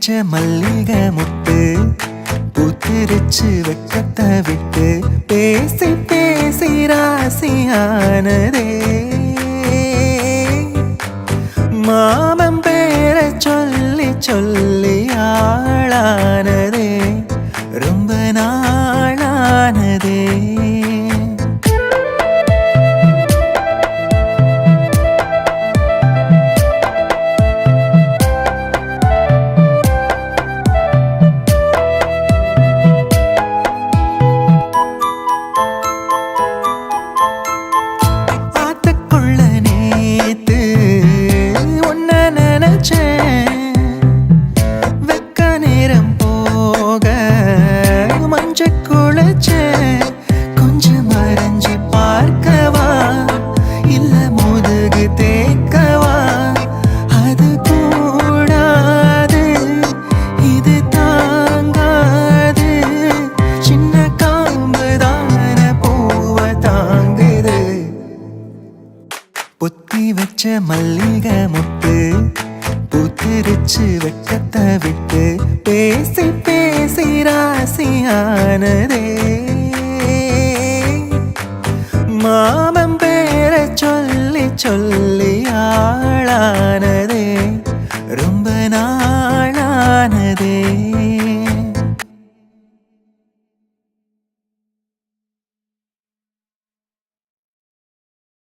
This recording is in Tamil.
வச்ச மல்லிகை முட்டு பூத்திருச்சு வெக்கத்தை விட்டு பேசி பேசி ராசியானதே மாமன் பேரை சொல்லி சொல்லி ஆளானதே ரொம்ப நாளானதே கொஞ்சம் மறைஞ்சி பார்க்கவா இல்ல முதுகு தேக்கவா அது கூடாது இது தாங்காது சின்ன காம்புதான பூவை தாங்குது பொத்தி வச்ச மல்லிகை முட்டு பூத்திருச்சு வெக்கத்தை விட்டு பேசி பேசி ராசியானதே